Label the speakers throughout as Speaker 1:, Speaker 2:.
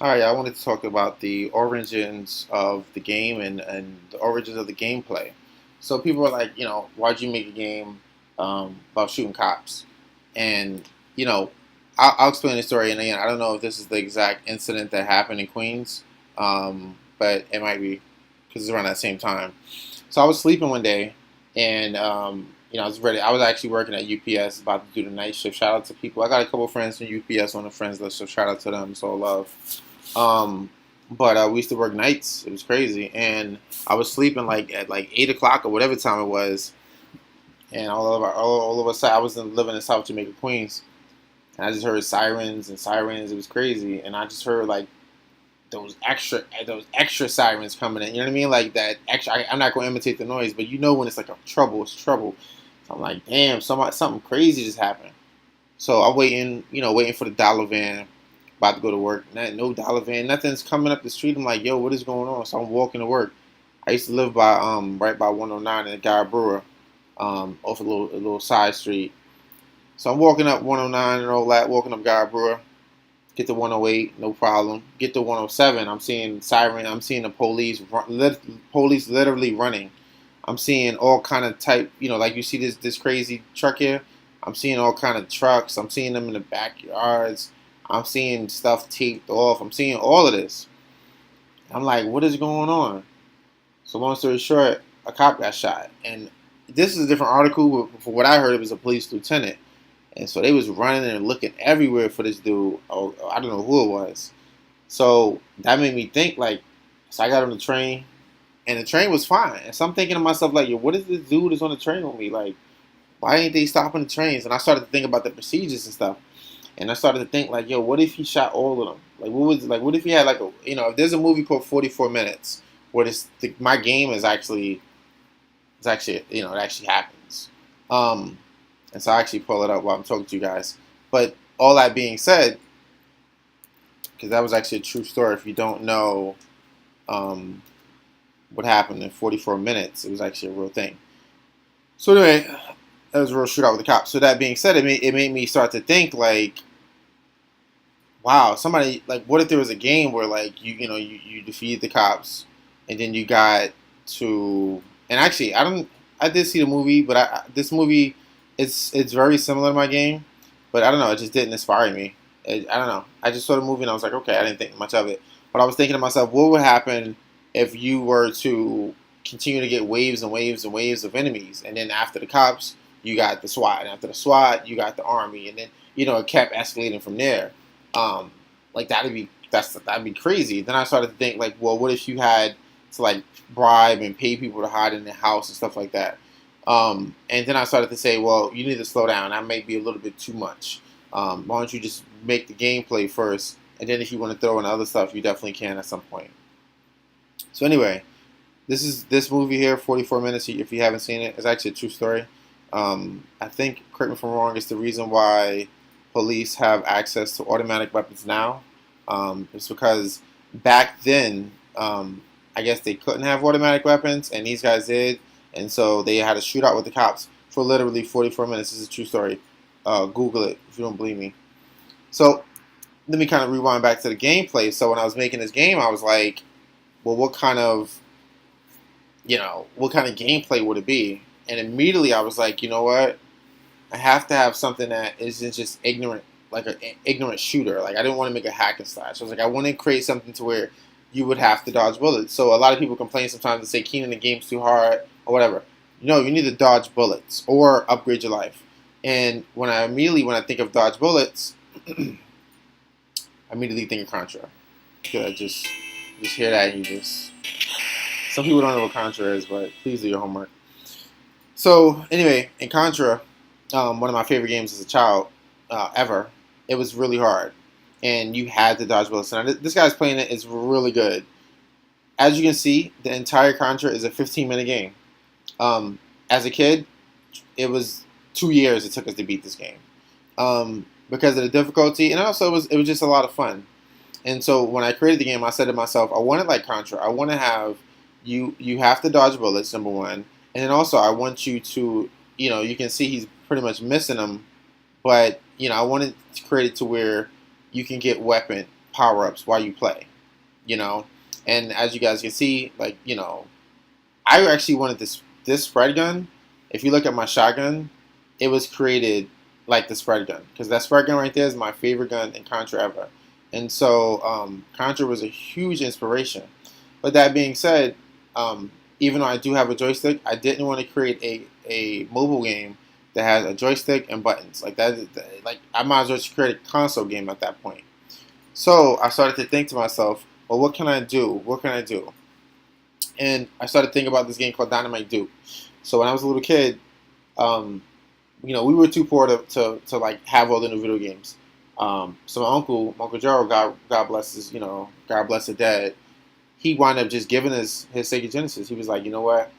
Speaker 1: All right, I wanted to talk about the origins of the game and the origins of the gameplay. So people are like, why'd you make a game about shooting cops? And, you know, I'll explain the story. And again, I don't know if this is the exact incident that happened in Queens, but it might be because it's around that same time. So I was sleeping one day, and I was ready. I was actually working at UPS, about to do the night shift. Shout out to people. I got a couple friends from UPS on the friends list, so shout out to them. So love. Um, but we used to work nights. It was crazy, and I was sleeping like at like 8 o'clock or whatever time it was, and all of us, I was living in South Jamaica, Queens, and I just heard sirens and sirens. It was crazy, and I just heard like those extra sirens coming in. You know what I mean? Like that extra. I'm not going to imitate the noise, but you know when it's like a trouble, it's trouble. So I'm like, damn, something crazy just happened. So I'm waiting, waiting for the dollar van, about to go to work. No dollar van, nothing's coming up the street. I'm like, yo, what is going on? So I'm walking to work. I used to live by right by 109 in the Guy Brewer, off a little side street. So I'm walking up 109 and all that, walking up Guy Brewer. Get to 108, no problem. Get to 107, I'm seeing siren. I'm seeing the police literally running. I'm seeing all kind of type, like you see this crazy truck here. I'm seeing all kind of trucks. I'm seeing them in the backyards. I'm seeing stuff taped off. I'm seeing all of this. I'm like, what is going on? So long story short, a cop got shot, and this is a different article. But for what I heard, it was a police lieutenant, and so they was running and looking everywhere for this dude. Oh, I don't know who it was. So that made me think like, so I got on the train, and the train was fine. And so I'm thinking to myself like, yo, what is this dude that's on the train with me? Like, why ain't they stopping the trains? And I started to think about the procedures and stuff. And I started to think like, yo, what if he shot all of them? What if he had like if there's a movie called 44 Minutes where my game is actually it actually happens. Um, and so I actually pull it up while I'm talking to you guys. But all that being said, because that was actually a true story. If you don't know um, what happened in 44 minutes, it was actually a real thing. So anyway, that was a real shootout with the cops. So that being said, it made me start to think like, wow, somebody like, what if there was a game where like you defeat the cops, and then you got to, and actually I did see the movie, but this movie, it's very similar to my game, but I don't know, it just didn't inspire me. I don't know, I just saw the movie and I was like, okay, I didn't think much of it, but I was thinking to myself, what would happen if you were to continue to get waves and waves and waves of enemies, and then after the cops, you got the SWAT, and after the SWAT, you got the army, and then it kept escalating from there. Um, like that'd be crazy. Then I started to think like, well, what if you had to like bribe and pay people to hide in their house and stuff like that? And then I started to say, well, you need to slow down. That may be a little bit too much. Why don't you just make the gameplay first, and then if you want to throw in other stuff, you definitely can at some point. So anyway, this movie here, 44 minutes. If you haven't seen it, it's actually a true story. I think, correct me if I'm wrong, it's the reason why police have access to automatic weapons now. It's because back then, I guess they couldn't have automatic weapons, and these guys did, and so they had a shootout with the cops for literally 44 minutes. This is a true story. Google it if you don't believe me. So let me kind of rewind back to the gameplay. So when I was making this game, I was like, well, what kind of gameplay would it be? And immediately I was like, you know what? I have to have something that isn't just ignorant, like an ignorant shooter. Like I didn't want to make a hack and slash. So I was like, I want to create something to where you would have to dodge bullets. So a lot of people complain sometimes and say, Keenan, the game's too hard or whatever. No, you need to dodge bullets or upgrade your life. And when I think of dodge bullets, I immediately think of Contra. Because I just hear that and you just. Some people don't know what Contra is, but please do your homework. So anyway, in Contra, one of my favorite games as a child ever, it was really hard, and you had to dodge bullets. Now, this guy's playing it is really good. As you can see, the entire Contra is a 15-minute game. As a kid, it was 2 years it took us to beat this game because of the difficulty, and also it was just a lot of fun. And so when I created the game, I said to myself, I want it like Contra. I want to have you have to dodge bullets, number one, and then also I want you to you can see he's pretty much missing them, but I wanted to create it to where you can get power-ups while you play, you know. And as you guys can see, like, you know, I actually wanted this spread gun. If you look at my shotgun, it was created like the spread gun, because that spread gun right there is my favorite gun in Contra ever. And so Contra was a huge inspiration. But that being said, even though I do have a joystick, I didn't want to create a mobile game that has a joystick and buttons. Like that, like I might as well just create a console game at that point. So I started to think to myself, well, what can I do? What can I do? And I started thinking about this game called Dynamite Duke. So when I was a little kid, you know, we were too poor to like have all the new video games. So my Uncle Gerald, God bless his, you know, God bless the dead, he wound up just giving us his Sega Genesis. He was like, you know what?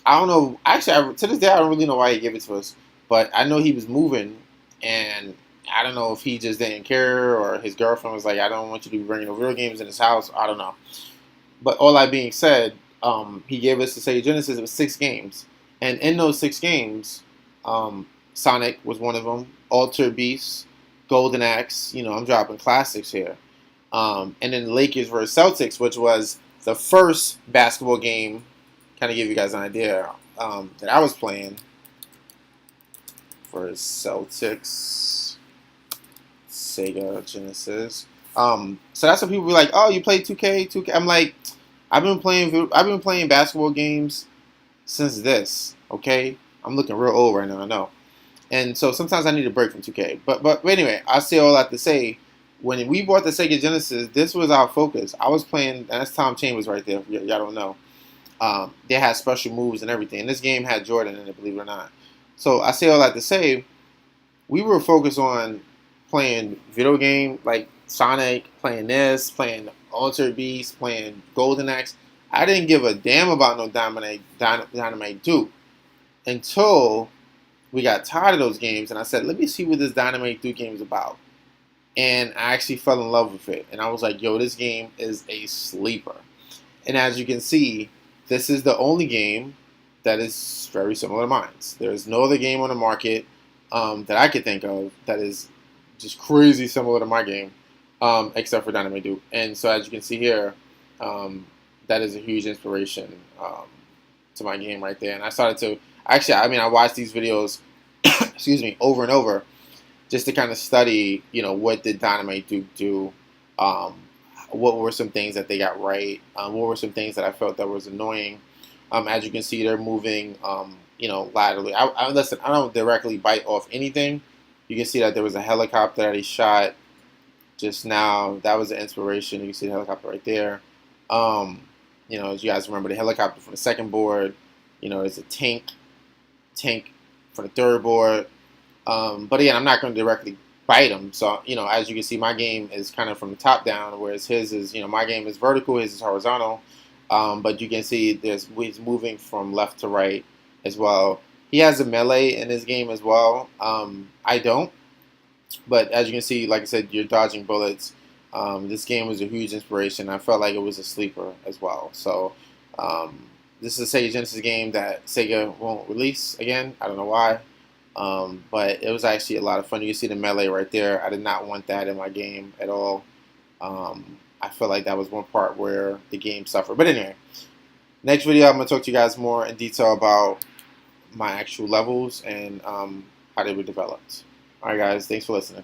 Speaker 1: I don't know. Actually, to this day, I don't really know why he gave it to us. But I know he was moving, and I don't know if he just didn't care or his girlfriend was like, I don't want you to be bringing no video games in his house. I don't know. But all that being said, he gave us the Sega Genesis. It was 6 games. And in those 6 games, Sonic was one of them, Alter Beast, Golden Axe. You know, I'm dropping classics here. And then Lakers vs. Celtics, which was the first basketball game, kind of give you guys an idea, that I was playing for Celtics, Sega Genesis. So that's when people be like, "Oh, you play 2K, 2K." I'm like, I've been playing basketball games since this. Okay, I'm looking real old right now. I know, and so sometimes I need a break from 2K. But anyway, I say all that to say, when we bought the Sega Genesis, this was our focus. I was playing, and that's Tom Chambers right there. Y'all don't know. They had special moves and everything. And this game had Jordan in it, believe it or not. So I say all that to say, we were focused on playing video game like Sonic, playing this, playing Alter Beast, playing Golden Axe. I didn't give a damn about no Dynamite Duke until we got tired of those games, and I said, let me see what this Dynamite Duke game is about. And I actually fell in love with it. And I was like, yo, this game is a sleeper. And as you can see, this is the only game that is very similar to mine. There's no other game on the market that I could think of that is just crazy similar to my game, except for Dynamite Duke. And so as you can see here, that is a huge inspiration to my game right there. And I started to, actually, I mean, I watched these videos, excuse me, over and over, just to kind of study, you know, what did Dynamite Duke do? What were some things that they got right? What were some things that I felt that was annoying? As you can see, they're moving, you know, laterally. Listen, I don't directly bite off anything. You can see that there was a helicopter that he shot just now. That was the inspiration. You can see the helicopter right there. You know, as you guys remember, the helicopter from the second board. You know, there's a tank for the third board. But again, I'm not going to directly bite him. So, you know, as you can see, my game is kind of from the top down, whereas his is, you know, my game is vertical, his is horizontal. But you can see he's moving from left to right as well. He has a melee in his game as well. I don't. But as you can see, like I said, you're dodging bullets. This game was a huge inspiration. I felt like it was a sleeper as well. So this is a Sega Genesis game that Sega won't release again. I don't know why. But it was actually a lot of fun. You can see the melee right there. I did not want that in my game at all. I feel like that was one part where the game suffered. But anyway, next video I'm going to talk to you guys more in detail about my actual levels and how they were developed. Alright guys, thanks for listening.